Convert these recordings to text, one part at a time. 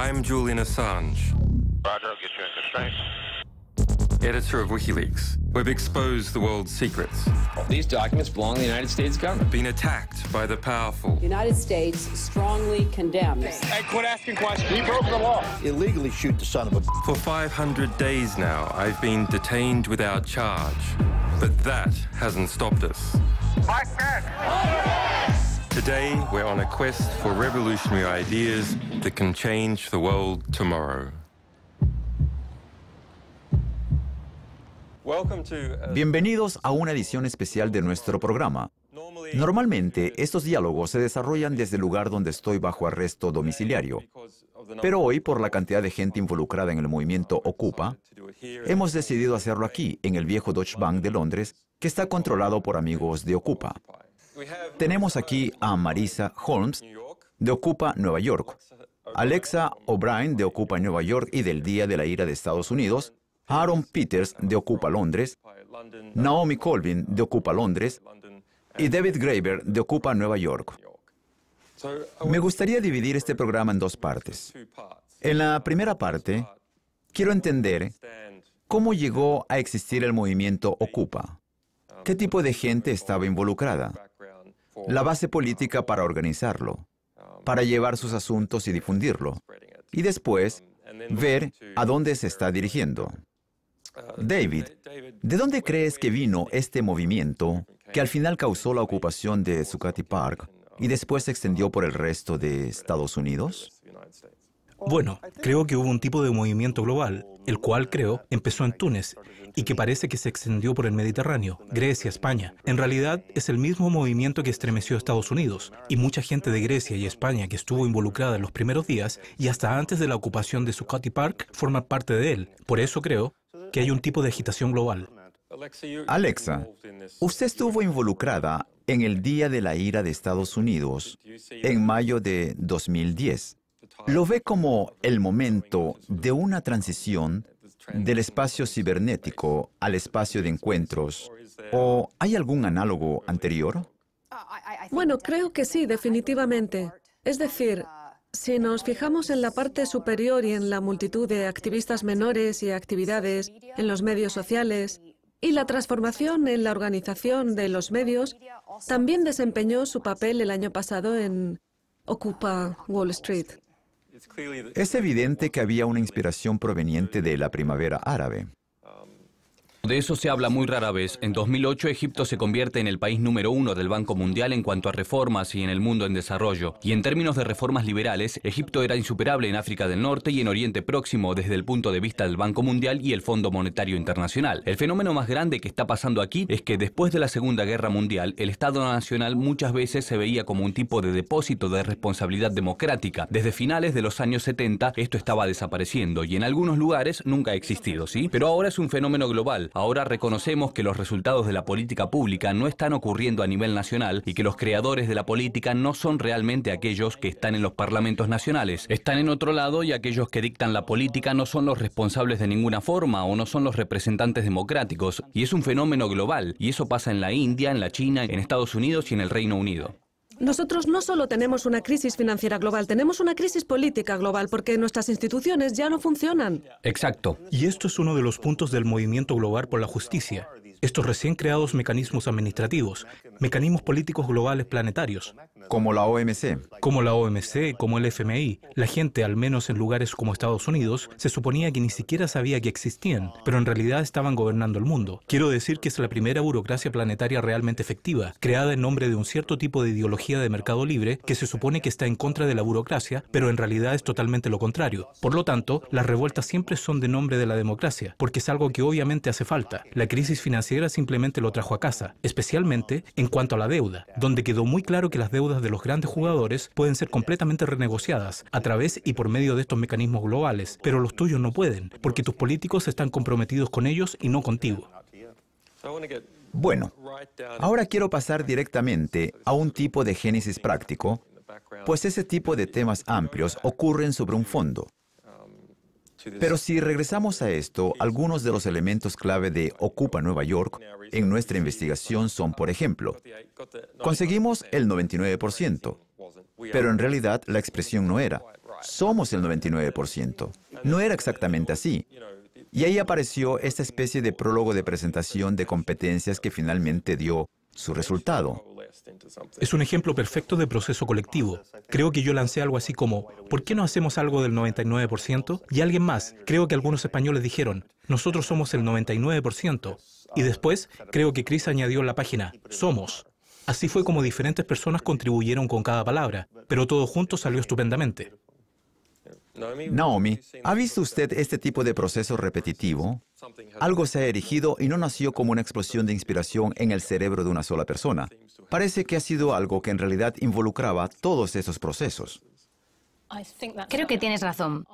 I'm Julian Assange, Roger, I'll get you in constraint. editor of WikiLeaks. We've exposed the world's secrets, These documents belong to the United States government. been attacked by the powerful. The United States strongly condemns. Hey, quit asking questions. He broke the law. Illegally shoot the son of a... For 500 days now, I've been detained without charge. But that hasn't stopped us. Today, we're on a quest for revolutionary ideas that can change the world tomorrow. Bienvenidos a una edición especial de nuestro programa. Normalmente, estos diálogos se desarrollan desde el lugar donde estoy bajo arresto domiciliario. Pero hoy, por la cantidad de gente involucrada en el movimiento Ocupa, hemos decidido hacerlo aquí, en el viejo Deutsche Bank de Londres, que está controlado por amigos de Ocupa. Tenemos aquí a Marisa Holmes, de Ocupa Nueva York, Alexa O'Brien, de Ocupa Nueva York y del Día de la Ira de Estados Unidos, Aaron Peters, de Ocupa Londres, Naomi Colvin, de Ocupa Londres, y David Graeber, de Ocupa Nueva York. Me gustaría dividir este programa en dos partes. En la primera parte, quiero entender cómo llegó a existir el movimiento Ocupa, qué tipo de gente estaba involucrada, la base política para organizarlo, para llevar sus asuntos y difundirlo, y después ver a dónde se está dirigiendo. David, ¿de dónde crees que vino este movimiento que al final causó la ocupación de Zuccotti Park y después se extendió por el resto de Estados Unidos? Bueno, creo que hubo un tipo de movimiento global, el cual creo empezó en Túnez y que parece que se extendió por el Mediterráneo, Grecia, España. En realidad es el mismo movimiento que estremeció a Estados Unidos y mucha gente de Grecia y España que estuvo involucrada en los primeros días y hasta antes de la ocupación de Zuccotti Park forma parte de él. Por eso creo que hay un tipo de agitación global. Alexa, usted estuvo involucrada en el Día de la Ira de Estados Unidos en mayo de 2010. ¿Lo ve como el momento de una transición del espacio cibernético al espacio de encuentros? ¿O hay algún análogo anterior? Bueno, creo que sí, definitivamente. Es decir, si nos fijamos en la parte superior y en la multitud de activistas menores y actividades en los medios sociales, y la transformación en la organización de los medios, también desempeñó su papel el año pasado en Ocupa Wall Street. Es evidente que había una inspiración proveniente de la primavera árabe. De eso se habla muy rara vez. En 2008, Egipto se convierte en el país número 1 del Banco Mundial en cuanto a reformas y en el mundo en desarrollo. Y en términos de reformas liberales, Egipto era insuperable en África del Norte y en Oriente Próximo desde el punto de vista del Banco Mundial y el Fondo Monetario Internacional. El fenómeno más grande que está pasando aquí es que después de la Segunda Guerra Mundial, el Estado Nacional muchas veces se veía como un tipo de depósito de responsabilidad democrática. Desde finales de los años 70, esto estaba desapareciendo y en algunos lugares nunca ha existido, ¿sí? Pero ahora es un fenómeno global. Ahora reconocemos que los resultados de la política pública no están ocurriendo a nivel nacional y que los creadores de la política no son realmente aquellos que están en los parlamentos nacionales. Están en otro lado y aquellos que dictan la política no son los responsables de ninguna forma o no son los representantes democráticos. Y es un fenómeno global. Y eso pasa en la India, en la China, en Estados Unidos y en el Reino Unido. Nosotros no solo tenemos una crisis financiera global, tenemos una crisis política global porque nuestras instituciones ya no funcionan. Exacto. Y esto es uno de los puntos del movimiento global por la justicia. Estos recién creados mecanismos administrativos, mecanismos políticos globales planetarios. Como la OMC. Como la OMC, como el FMI. La gente, al menos en lugares como Estados Unidos, se suponía que ni siquiera sabía que existían, pero en realidad estaban gobernando el mundo. Quiero decir que es la primera burocracia planetaria realmente efectiva, creada en nombre de un cierto tipo de ideología de mercado libre que se supone que está en contra de la burocracia, pero en realidad es totalmente lo contrario. Por lo tanto, las revueltas siempre son de nombre de la democracia, porque es algo que obviamente hace falta. La crisis financiera simplemente lo trajo a casa, especialmente en cuanto a la deuda, donde quedó muy claro que las deudas de los grandes jugadores pueden ser completamente renegociadas a través y por medio de estos mecanismos globales, pero los tuyos no pueden, porque tus políticos están comprometidos con ellos y no contigo. Bueno, ahora quiero pasar directamente a un tipo de génesis práctico, pues ese tipo de temas amplios ocurren sobre un fondo. Pero si regresamos a esto, algunos de los elementos clave de Ocupa Nueva York en nuestra investigación son, por ejemplo, conseguimos el 99%, pero en realidad la expresión no era. somos el 99%. No era exactamente así. Y ahí apareció esta especie de prólogo de presentación de competencias que finalmente dio su resultado. Es un ejemplo perfecto de proceso colectivo. Creo que yo lancé algo así como, ¿por qué no hacemos algo del 99%? Y alguien más, creo que algunos españoles dijeron, nosotros somos el 99%. Y después, creo que Chris añadió en la página, somos. Así fue como diferentes personas contribuyeron con cada palabra, pero todo junto salió estupendamente. Naomi, ¿ha visto usted este tipo de proceso repetitivo? Algo se ha erigido y no nació como una explosión de inspiración en el cerebro de una sola persona. Parece que ha sido algo que en realidad involucraba todos esos procesos. Creo que tienes razón.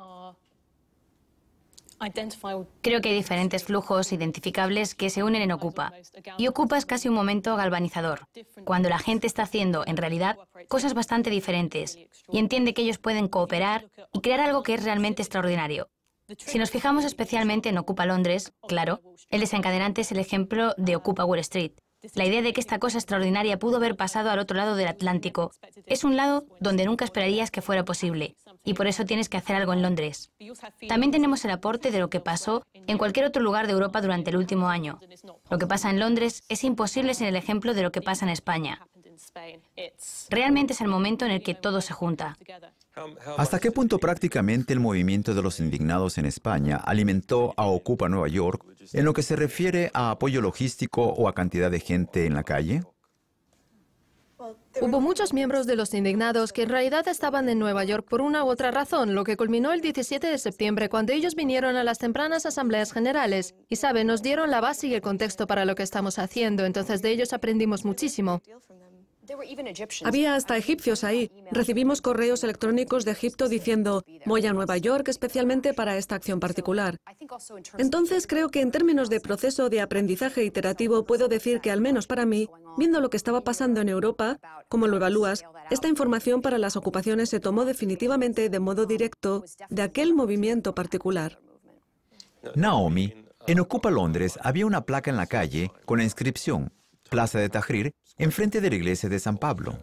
Creo que hay diferentes flujos identificables que se unen en Ocupa. Y Ocupa es casi un momento galvanizador, cuando la gente está haciendo, en realidad, cosas bastante diferentes y entiende que ellos pueden cooperar y crear algo que es realmente extraordinario. Si nos fijamos especialmente en Ocupa Londres, claro, el desencadenante es el ejemplo de Ocupa Wall Street. La idea de que esta cosa extraordinaria pudo haber pasado al otro lado del Atlántico es un lado donde nunca esperarías que fuera posible, y por eso tienes que hacer algo en Londres. También tenemos el aporte de lo que pasó en cualquier otro lugar de Europa durante el último año. Lo que pasa en Londres es imposible sin el ejemplo de lo que pasa en España. Realmente es el momento en el que todo se junta. ¿Hasta qué punto prácticamente el movimiento de los indignados en España alimentó a Ocupa Nueva York en lo que se refiere a apoyo logístico o a cantidad de gente en la calle? Hubo muchos miembros de los indignados que en realidad estaban en Nueva York por una u otra razón, lo que culminó el 17 de septiembre cuando ellos vinieron a las tempranas asambleas generales. Y saben, nos dieron la base y el contexto para lo que estamos haciendo, entonces de ellos aprendimos muchísimo. Había hasta egipcios ahí. Recibimos correos electrónicos de Egipto diciendo, voy a Nueva York especialmente para esta acción particular. Entonces creo que en términos de proceso de aprendizaje iterativo puedo decir que al menos para mí, viendo lo que estaba pasando en Europa, como lo evalúas, esta información para las ocupaciones se tomó definitivamente de modo directo de aquel movimiento particular. Naomi, en Ocupa Londres había una placa en la calle con la inscripción Plaza de Tahrir, enfrente de la iglesia de San Pablo.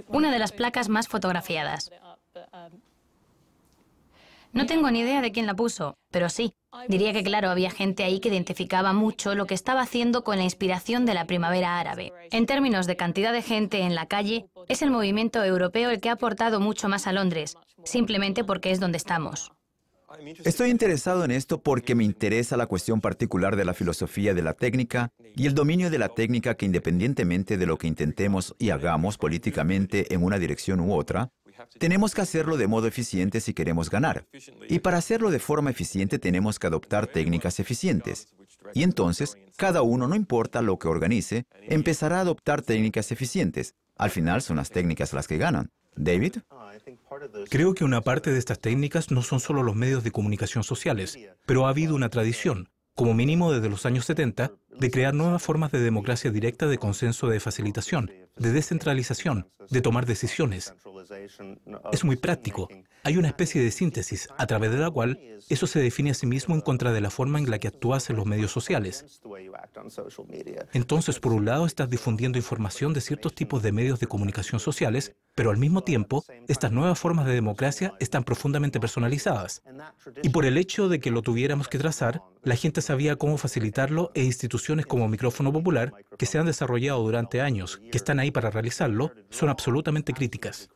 Una de las placas más fotografiadas. No tengo ni idea de quién la puso, pero sí. Diría que, claro, había gente ahí que identificaba mucho lo que estaba haciendo con la inspiración de la primavera árabe. En términos de cantidad de gente en la calle, es el movimiento europeo el que ha aportado mucho más a Londres, simplemente porque es donde estamos. Estoy interesado en esto porque me interesa la cuestión particular de la filosofía de la técnica y el dominio de la técnica que independientemente de lo que intentemos y hagamos políticamente en una dirección u otra, tenemos que hacerlo de modo eficiente si queremos ganar. Y para hacerlo de forma eficiente tenemos que adoptar técnicas eficientes. Y entonces, cada uno, no importa lo que organice, empezará a adoptar técnicas eficientes. Al final son las técnicas las que ganan. David. Creo que una parte de estas técnicas no son solo los medios de comunicación sociales, pero ha habido una tradición, como mínimo desde los años 70, de crear nuevas formas de democracia directa, de consenso, de facilitación, de descentralización, de tomar decisiones. Es muy práctico. Hay una especie de síntesis a través de la cual eso se define a sí mismo en contra de la forma en la que actúas en los medios sociales. Entonces, por un lado, estás difundiendo información de ciertos tipos de medios de comunicación sociales, pero al mismo tiempo, estas nuevas formas de democracia están profundamente personalizadas. Y por el hecho de que lo tuviéramos que trazar, la gente sabía cómo facilitarlo e instituciones como Micrófono Popular, que se han desarrollado durante años, que están ahí para realizarlo, son absolutamente críticas.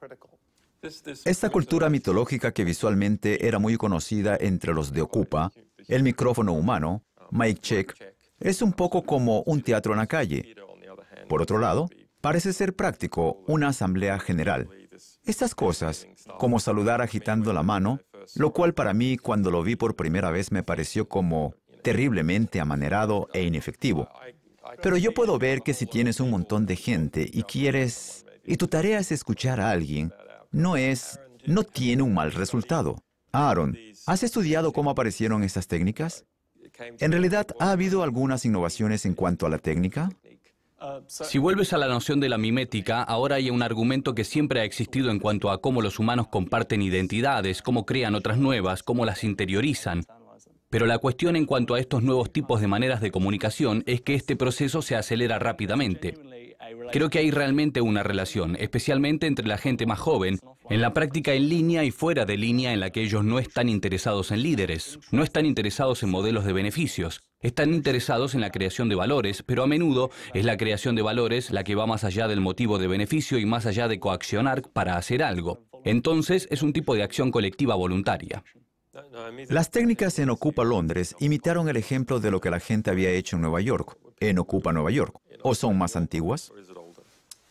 Esta cultura mitológica que visualmente era muy conocida entre los de Ocupa, el micrófono humano, mic check, es un poco como un teatro en la calle. Por otro lado, parece ser práctico una asamblea general. Estas cosas, como saludar agitando la mano, lo cual para mí cuando lo vi por primera vez me pareció como terriblemente amanerado e inefectivo. Pero yo puedo ver que si tienes un montón de gente y tu tarea es escuchar a alguien, no tiene un mal resultado. Aaron, ¿has estudiado cómo aparecieron estas técnicas? ¿En realidad ha habido algunas innovaciones en cuanto a la técnica? Si vuelves a la noción de la mimética, ahora hay un argumento que siempre ha existido en cuanto a cómo los humanos comparten identidades, cómo crean otras nuevas, cómo las interiorizan. Pero la cuestión en cuanto a estos nuevos tipos de maneras de comunicación es que este proceso se acelera rápidamente. Creo que hay realmente una relación, especialmente entre la gente más joven, en la práctica en línea y fuera de línea en la que ellos no están interesados en líderes, no están interesados en modelos de beneficios, están interesados en la creación de valores, pero a menudo es la creación de valores la que va más allá del motivo de beneficio y más allá de coaccionar para hacer algo. Entonces es un tipo de acción colectiva voluntaria. Las técnicas en Ocupa Londres imitaron el ejemplo de lo que la gente había hecho en Nueva York, en Ocupa Nueva York, ¿o son más antiguas?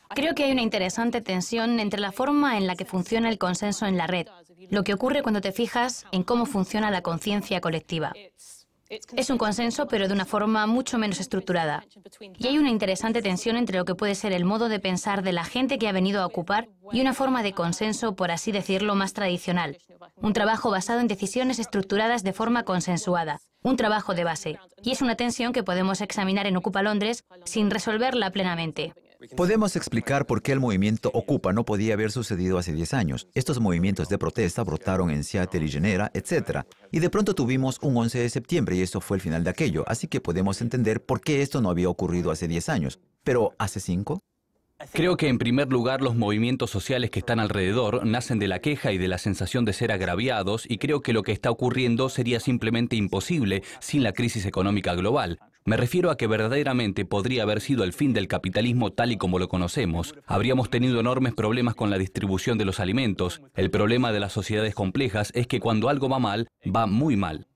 Creo que hay una interesante tensión entre la forma en la que funciona el consenso en la red, lo que ocurre cuando te fijas en cómo funciona la conciencia colectiva. Es un consenso, pero de una forma mucho menos estructurada. Y hay una interesante tensión entre lo que puede ser el modo de pensar de la gente que ha venido a ocupar y una forma de consenso, por así decirlo, más tradicional. Un trabajo basado en decisiones estructuradas de forma consensuada. Un trabajo de base. Y es una tensión que podemos examinar en Ocupa Londres sin resolverla plenamente. Podemos explicar por qué el movimiento Ocupa no podía haber sucedido hace 10 años. Estos movimientos de protesta brotaron en Seattle y Genera, etc. Y de pronto tuvimos un 11 de septiembre y eso fue el final de aquello. Así que podemos entender por qué esto no había ocurrido hace 10 años. ¿Pero hace 5? Creo que en primer lugar los movimientos sociales que están alrededor nacen de la queja y de la sensación de ser agraviados y creo que lo que está ocurriendo sería simplemente imposible sin la crisis económica global. Me refiero a que verdaderamente podría haber sido el fin del capitalismo tal y como lo conocemos. Habríamos tenido enormes problemas con la distribución de los alimentos. El problema de las sociedades complejas es que cuando algo va mal, va muy mal.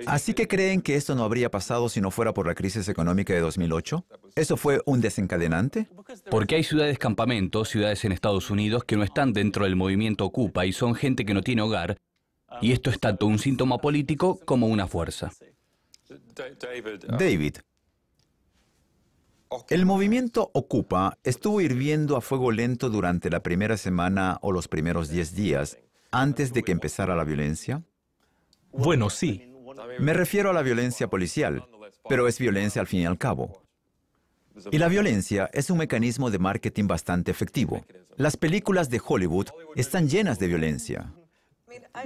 ¿Así que creen que esto no habría pasado si no fuera por la crisis económica de 2008? ¿Eso fue un desencadenante? Porque hay ciudades campamentos, ciudades en Estados Unidos que no están dentro del movimiento Ocupa y son gente que no tiene hogar. Y esto es tanto un síntoma político como una fuerza. David, el movimiento Ocupa estuvo hirviendo a fuego lento durante la primera semana o los primeros 10 días antes de que empezara la violencia. Bueno, sí. Me refiero a la violencia policial, pero es violencia al fin y al cabo. Y la violencia es un mecanismo de marketing bastante efectivo. Las películas de Hollywood están llenas de violencia.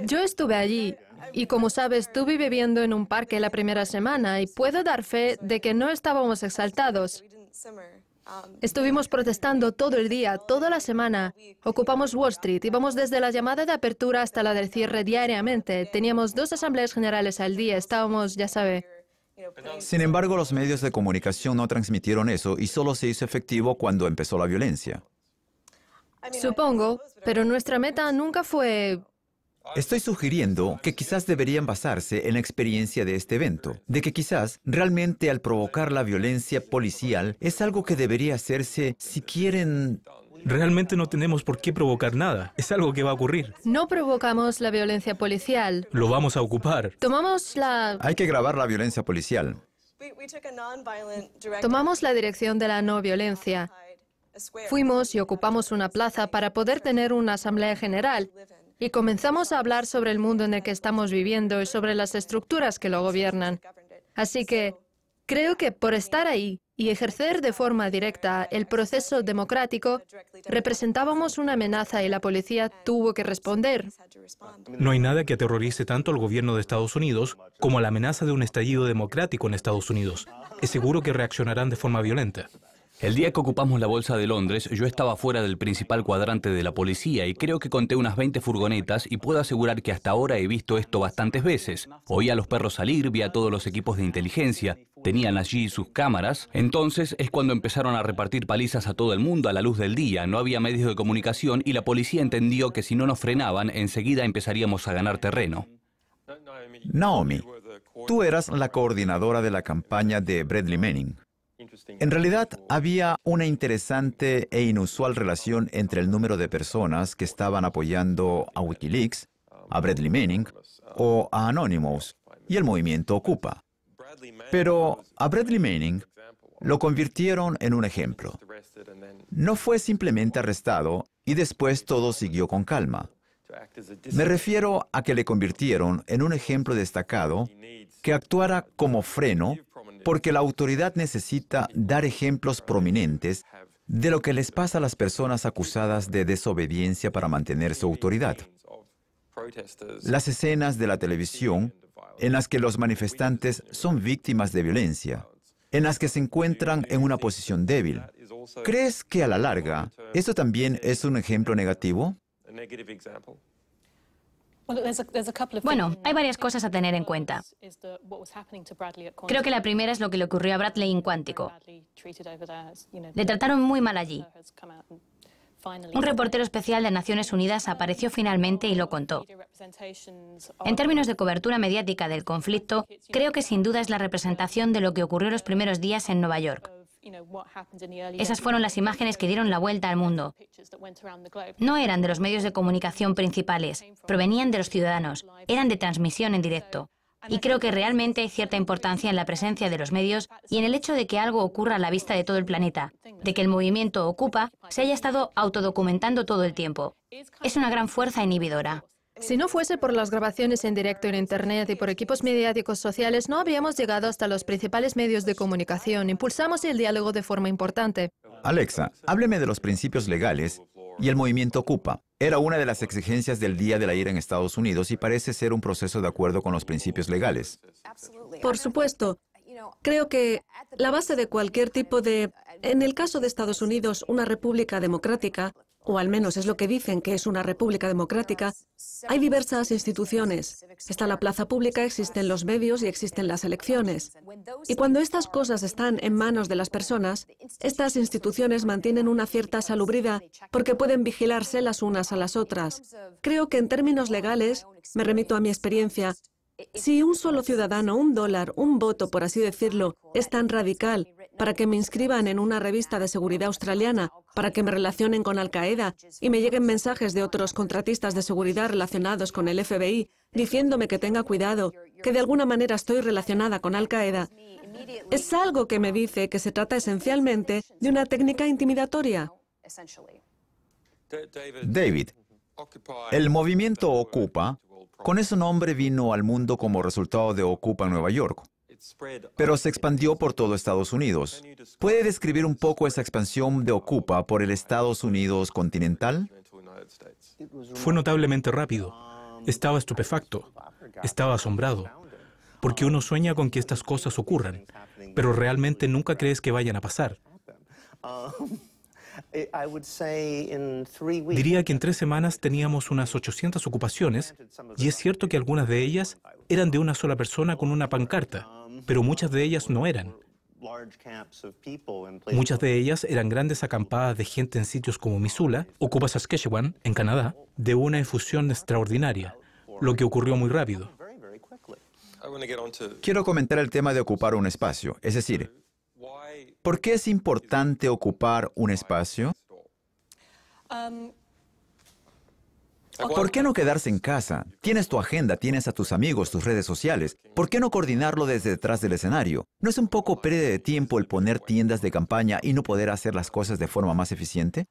Yo estuve allí y, como sabes, estuve viviendo en un parque la primera semana y puedo dar fe de que no estábamos exaltados. Estuvimos protestando todo el día, toda la semana. Ocupamos Wall Street, íbamos desde la llamada de apertura hasta la del cierre diariamente. Teníamos 2 asambleas generales al día, estábamos, ya sabe. Sin embargo, los medios de comunicación no transmitieron eso y solo se hizo efectivo cuando empezó la violencia. Supongo, pero nuestra meta nunca fue... Estoy sugiriendo que quizás deberían basarse en la experiencia de este evento, de que quizás realmente al provocar la violencia policial es algo que debería hacerse si quieren... Realmente no tenemos por qué provocar nada. Es algo que va a ocurrir. No provocamos la violencia policial. Lo vamos a ocupar. Tomamos la... Hay que grabar la violencia policial. Tomamos la dirección de la no violencia. Fuimos y ocupamos una plaza para poder tener una asamblea general. Y comenzamos a hablar sobre el mundo en el que estamos viviendo y sobre las estructuras que lo gobiernan. Así que creo que por estar ahí y ejercer de forma directa el proceso democrático, representábamos una amenaza y la policía tuvo que responder. No hay nada que aterrorice tanto al gobierno de Estados Unidos como la amenaza de un estallido democrático en Estados Unidos. Es seguro que reaccionarán de forma violenta. El día que ocupamos la Bolsa de Londres, yo estaba fuera del principal cuadrante de la policía y creo que conté unas 20 furgonetas y puedo asegurar que hasta ahora he visto esto bastantes veces. Oí a los perros salir, vi a todos los equipos de inteligencia, tenían allí sus cámaras. Entonces es cuando empezaron a repartir palizas a todo el mundo a la luz del día. No había medios de comunicación y la policía entendió que si no nos frenaban, enseguida empezaríamos a ganar terreno. Naomi, tú eras la coordinadora de la campaña de Bradley Manning. En realidad, había una interesante e inusual relación entre el número de personas que estaban apoyando a Wikileaks, a Bradley Manning o a Anonymous y el movimiento Ocupa. Pero a Bradley Manning lo convirtieron en un ejemplo. No fue simplemente arrestado y después todo siguió con calma. Me refiero a que le convirtieron en un ejemplo destacado que actuara como freno porque la autoridad necesita dar ejemplos prominentes de lo que les pasa a las personas acusadas de desobediencia para mantener su autoridad. Las escenas de la televisión en las que los manifestantes son víctimas de violencia, en las que se encuentran en una posición débil. ¿Crees que a la larga esto también es un ejemplo negativo? Bueno, hay varias cosas a tener en cuenta. Creo que la primera es lo que le ocurrió a Bradley en Cuántico. Le trataron muy mal allí. Un reportero especial de Naciones Unidas apareció finalmente y lo contó. En términos de cobertura mediática del conflicto, creo que sin duda es la representación de lo que ocurrió los primeros días en Nueva York. Esas fueron las imágenes que dieron la vuelta al mundo. No eran de los medios de comunicación principales, provenían de los ciudadanos, eran de transmisión en directo. Y creo que realmente hay cierta importancia en la presencia de los medios y en el hecho de que algo ocurra a la vista de todo el planeta, de que el movimiento Ocupa se haya estado autodocumentando todo el tiempo. Es una gran fuerza inhibidora. Si no fuese por las grabaciones en directo en Internet y por equipos mediáticos sociales, no habríamos llegado hasta los principales medios de comunicación. Impulsamos el diálogo de forma importante. Alexa, hábleme de los principios legales y el movimiento Ocupa. Era una de las exigencias del Día de la Ira en Estados Unidos y parece ser un proceso de acuerdo con los principios legales. Por supuesto. Creo que la base de cualquier tipo de, en el caso de Estados Unidos, una república democrática, o al menos es lo que dicen que es una república democrática, hay diversas instituciones. Está la plaza pública, existen los medios y existen las elecciones. Y cuando estas cosas están en manos de las personas, estas instituciones mantienen una cierta salubridad porque pueden vigilarse las unas a las otras. Creo que en términos legales, me remito a mi experiencia, si un solo ciudadano, $1, un voto, por así decirlo, es tan radical para que me inscriban en una revista de seguridad australiana, para que me relacionen con Al-Qaeda y me lleguen mensajes de otros contratistas de seguridad relacionados con el FBI diciéndome que tenga cuidado, que de alguna manera estoy relacionada con Al-Qaeda, es algo que me dice que se trata esencialmente de una técnica intimidatoria. David, el movimiento Ocupa, con ese nombre vino al mundo como resultado de Ocupa en Nueva York, pero se expandió por todo Estados Unidos. ¿Puede describir un poco esa expansión de Ocupa por el Estados Unidos continental? Fue notablemente rápido. Estaba estupefacto. Estaba asombrado. Porque uno sueña con que estas cosas ocurran, pero realmente nunca crees que vayan a pasar. Diría que en 3 semanas teníamos unas 800 ocupaciones, y es cierto que algunas de ellas eran de una sola persona con una pancarta, pero muchas de ellas no eran. Muchas de ellas eran grandes acampadas de gente en sitios como Missoula, Ocupa Saskatchewan, en Canadá, de una efusión extraordinaria, lo que ocurrió muy rápido. Quiero comentar el tema de ocupar un espacio, es decir, ¿por qué es importante ocupar un espacio? ¿Por qué no quedarse en casa? Tienes tu agenda, tienes a tus amigos, tus redes sociales. ¿Por qué no coordinarlo desde detrás del escenario? ¿No es un poco pérdida de tiempo el poner tiendas de campaña y no poder hacer las cosas de forma más eficiente?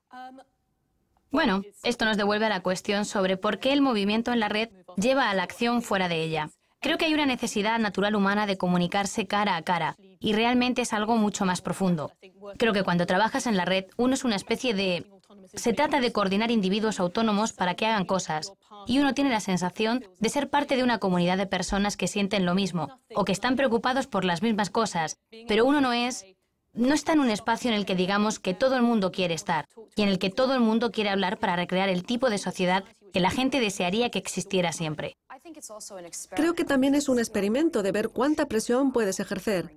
Bueno, esto nos devuelve a la cuestión sobre por qué el movimiento en la red lleva a la acción fuera de ella. Creo que hay una necesidad natural humana de comunicarse cara a cara, y realmente es algo mucho más profundo. Creo que cuando trabajas en la red, uno es una especie de... Se trata de coordinar individuos autónomos para que hagan cosas, y uno tiene la sensación de ser parte de una comunidad de personas que sienten lo mismo, o que están preocupados por las mismas cosas, pero uno no está en un espacio en el que digamos que todo el mundo quiere estar, y en el que todo el mundo quiere hablar para recrear el tipo de sociedad que la gente desearía que existiera siempre. Creo que también es un experimento de ver cuánta presión puedes ejercer.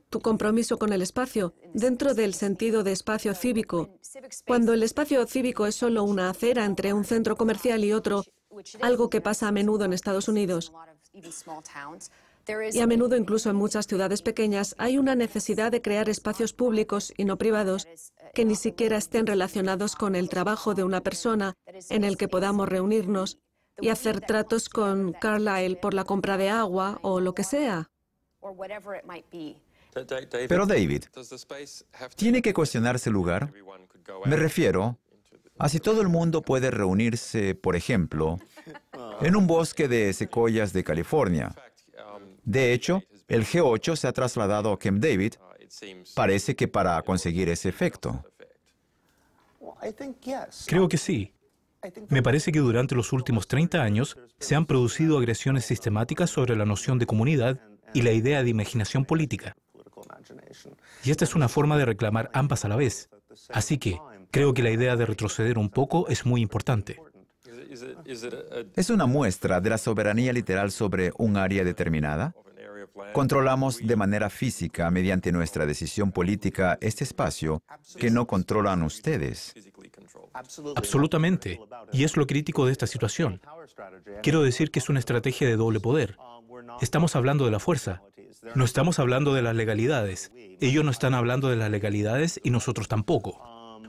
Tu compromiso con el espacio, dentro del sentido de espacio cívico. Cuando el espacio cívico es solo una acera entre un centro comercial y otro, algo que pasa a menudo en Estados Unidos, y a menudo incluso en muchas ciudades pequeñas, hay una necesidad de crear espacios públicos y no privados que ni siquiera estén relacionados con el trabajo de una persona, en el que podamos reunirnos y hacer tratos con Carlyle por la compra de agua o lo que sea. Pero David, ¿tiene que cuestionarse el lugar? Me refiero a si todo el mundo puede reunirse, por ejemplo, en un bosque de secoyas de California. De hecho, el G8 se ha trasladado a Camp David, parece que para conseguir ese efecto. Creo que sí. Me parece que durante los últimos 30 años se han producido agresiones sistemáticas sobre la noción de comunidad y la idea de imaginación política. Y esta es una forma de reclamar ambas a la vez. Así que creo que la idea de retroceder un poco es muy importante. ¿Es una muestra de la soberanía literal sobre un área determinada? Controlamos de manera física, mediante nuestra decisión política, este espacio que no controlan ustedes. Absolutamente. Y es lo crítico de esta situación. Quiero decir que es una estrategia de doble poder. Estamos hablando de la fuerza. No estamos hablando de las legalidades. Ellos no están hablando de las legalidades y nosotros tampoco.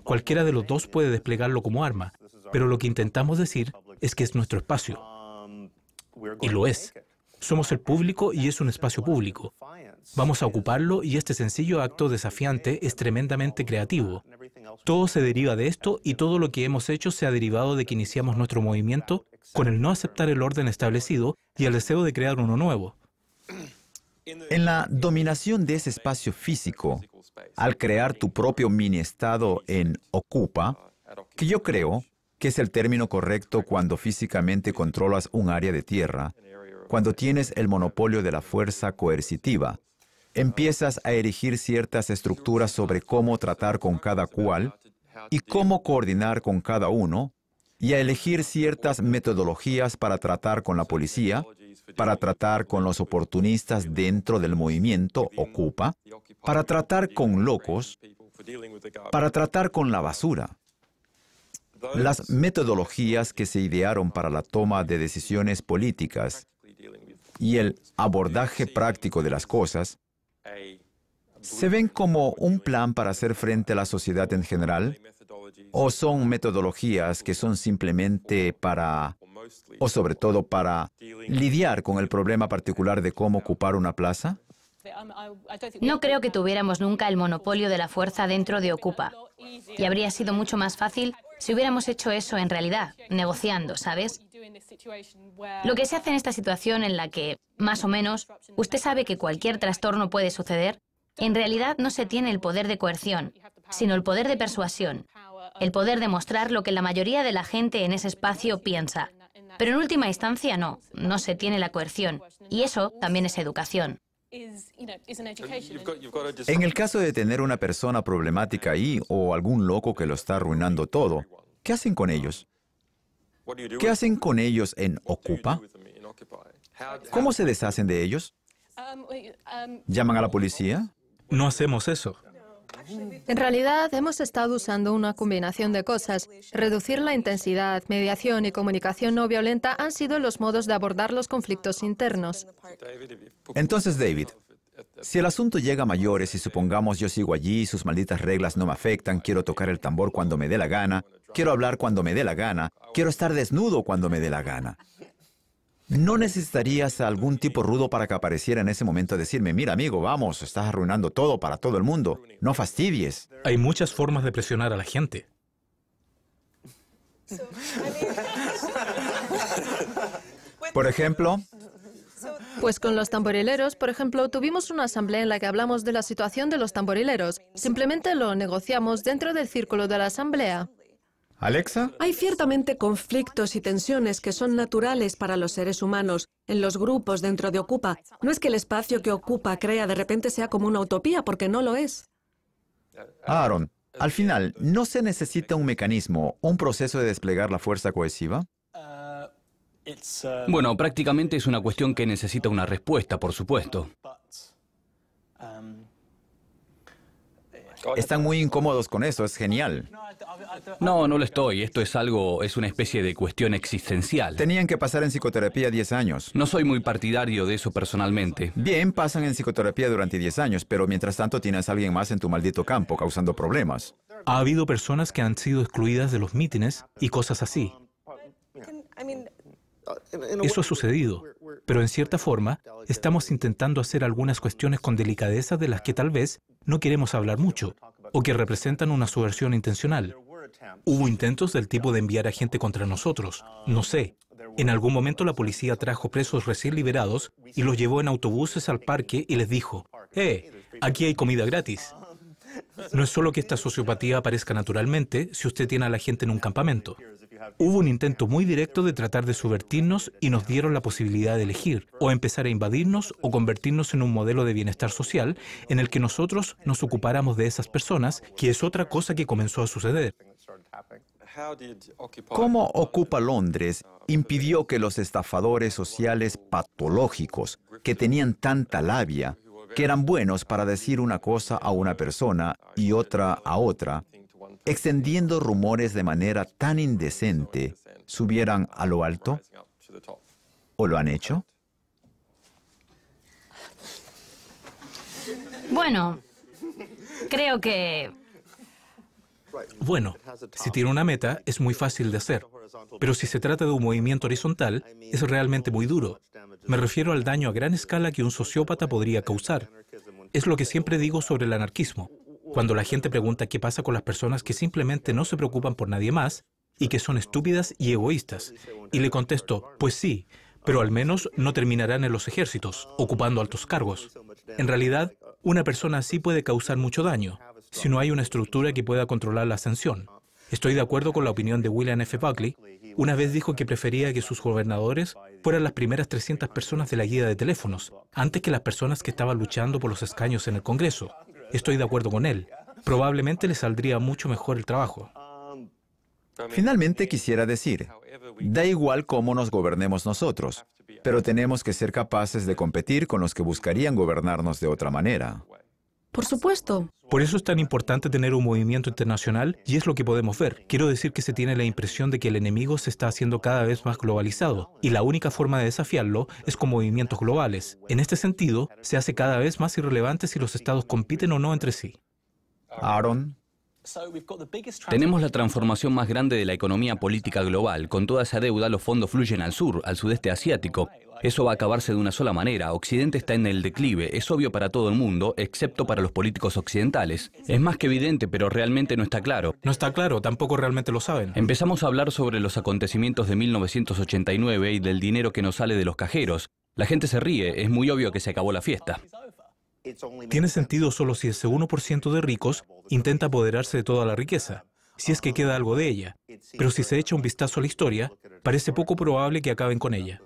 Cualquiera de los dos puede desplegarlo como arma, pero lo que intentamos decir es que es nuestro espacio. Y lo es. Somos el público y es un espacio público. Vamos a ocuparlo y este sencillo acto desafiante es tremendamente creativo. Todo se deriva de esto y todo lo que hemos hecho se ha derivado de que iniciamos nuestro movimiento con el no aceptar el orden establecido y el deseo de crear uno nuevo. En la dominación de ese espacio físico, al crear tu propio mini-estado en Ocupa, que yo creo que es el término correcto cuando físicamente controlas un área de tierra, cuando tienes el monopolio de la fuerza coercitiva, empiezas a erigir ciertas estructuras sobre cómo tratar con cada cual y cómo coordinar con cada uno, y a elegir ciertas metodologías para tratar con la policía, para tratar con los oportunistas dentro del movimiento Ocupa, para tratar con locos, para tratar con la basura. Las metodologías que se idearon para la toma de decisiones políticas y el abordaje práctico de las cosas se ven como un plan para hacer frente a la sociedad en general, o son metodologías que son simplemente para, o sobre todo para, lidiar con el problema particular de cómo ocupar una plaza. No creo que tuviéramos nunca el monopolio de la fuerza dentro de Ocupa. Y habría sido mucho más fácil si hubiéramos hecho eso en realidad, negociando, ¿sabes? Lo que se hace en esta situación en la que, más o menos, usted sabe que cualquier trastorno puede suceder, en realidad no se tiene el poder de coerción, sino el poder de persuasión, el poder de mostrar lo que la mayoría de la gente en ese espacio piensa. Pero en última instancia no se tiene la coerción, y eso también es educación. En el caso de tener una persona problemática ahí o algún loco que lo está arruinando todo, ¿qué hacen con ellos? ¿Qué hacen con ellos en Ocupa? ¿Cómo se deshacen de ellos? ¿Llaman a la policía? No hacemos eso. En realidad, hemos estado usando una combinación de cosas. Reducir la intensidad, mediación y comunicación no violenta han sido los modos de abordar los conflictos internos. Entonces, David, si el asunto llega a mayores y supongamos yo sigo allí, sus malditas reglas no me afectan, quiero tocar el tambor cuando me dé la gana, quiero hablar cuando me dé la gana, quiero estar desnudo cuando me dé la gana. ¿No necesitarías a algún tipo rudo para que apareciera en ese momento a decirme, mira amigo, vamos, estás arruinando todo para todo el mundo, no fastidies? Hay muchas formas de presionar a la gente. Por ejemplo... Pues con los tamborileros, por ejemplo, tuvimos una asamblea en la que hablamos de la situación de los tamborileros. Simplemente lo negociamos dentro del círculo de la asamblea. ¿Alexa? Hay ciertamente conflictos y tensiones que son naturales para los seres humanos, en los grupos dentro de Ocupa. No es que el espacio que Ocupa crea de repente sea como una utopía, porque no lo es. Aaron, al final, ¿no se necesita un mecanismo, un proceso de desplegar la fuerza cohesiva? Bueno, prácticamente es una cuestión que necesita una respuesta, por supuesto. Están muy incómodos con eso, es genial. No lo estoy. Esto es una especie de cuestión existencial. Tenían que pasar en psicoterapia 10 años. No soy muy partidario de eso personalmente. Bien, pasan en psicoterapia durante 10 años, pero mientras tanto tienes a alguien más en tu maldito campo causando problemas. Ha habido personas que han sido excluidas de los mítines y cosas así. Eso ha sucedido, pero en cierta forma estamos intentando hacer algunas cuestiones con delicadeza de las que tal vez no queremos hablar mucho, o que representan una subversión intencional. Hubo intentos del tipo de enviar a gente contra nosotros, no sé. En algún momento la policía trajo presos recién liberados y los llevó en autobuses al parque y les dijo, aquí hay comida gratis. No es solo que esta sociopatía aparezca naturalmente si usted tiene a la gente en un campamento. Hubo un intento muy directo de tratar de subvertirnos y nos dieron la posibilidad de elegir, o empezar a invadirnos o convertirnos en un modelo de bienestar social en el que nosotros nos ocupáramos de esas personas, que es otra cosa que comenzó a suceder. ¿Cómo Ocupa Londres impidió que los estafadores sociales patológicos, que tenían tanta labia, que eran buenos para decir una cosa a una persona y otra a otra, extendiendo rumores de manera tan indecente, subieran a lo alto? ¿O lo han hecho? Bueno, creo que... Bueno, si tiene una meta, es muy fácil de hacer. Pero si se trata de un movimiento horizontal, es realmente muy duro. Me refiero al daño a gran escala que un sociópata podría causar. Es lo que siempre digo sobre el anarquismo. Cuando la gente pregunta qué pasa con las personas que simplemente no se preocupan por nadie más y que son estúpidas y egoístas, y le contesto, pues sí, pero al menos no terminarán en los ejércitos, ocupando altos cargos. En realidad, una persona así puede causar mucho daño, si no hay una estructura que pueda controlar la ascensión. Estoy de acuerdo con la opinión de William F. Buckley. Una vez dijo que prefería que sus gobernadores fueran las primeras 300 personas de la guía de teléfonos, antes que las personas que estaban luchando por los escaños en el Congreso. Estoy de acuerdo con él. Probablemente le saldría mucho mejor el trabajo. Finalmente quisiera decir, da igual cómo nos gobernemos nosotros, pero tenemos que ser capaces de competir con los que buscarían gobernarnos de otra manera. Por supuesto. Por eso es tan importante tener un movimiento internacional y es lo que podemos ver. Quiero decir que se tiene la impresión de que el enemigo se está haciendo cada vez más globalizado y la única forma de desafiarlo es con movimientos globales. En este sentido, se hace cada vez más irrelevante si los estados compiten o no entre sí. Aaron. Tenemos la transformación más grande de la economía política global. Con toda esa deuda, los fondos fluyen al sur, al sudeste asiático. Eso va a acabarse de una sola manera. Occidente está en el declive. Es obvio para todo el mundo, excepto para los políticos occidentales. Es más que evidente, pero realmente no está claro. No está claro, tampoco realmente lo saben. Empezamos a hablar sobre los acontecimientos de 1989 y del dinero que nos sale de los cajeros. La gente se ríe, es muy obvio que se acabó la fiesta. Tiene sentido solo si ese 1% de ricos intenta apoderarse de toda la riqueza, si es que queda algo de ella. Pero si se echa un vistazo a la historia, parece poco probable que acaben con ella.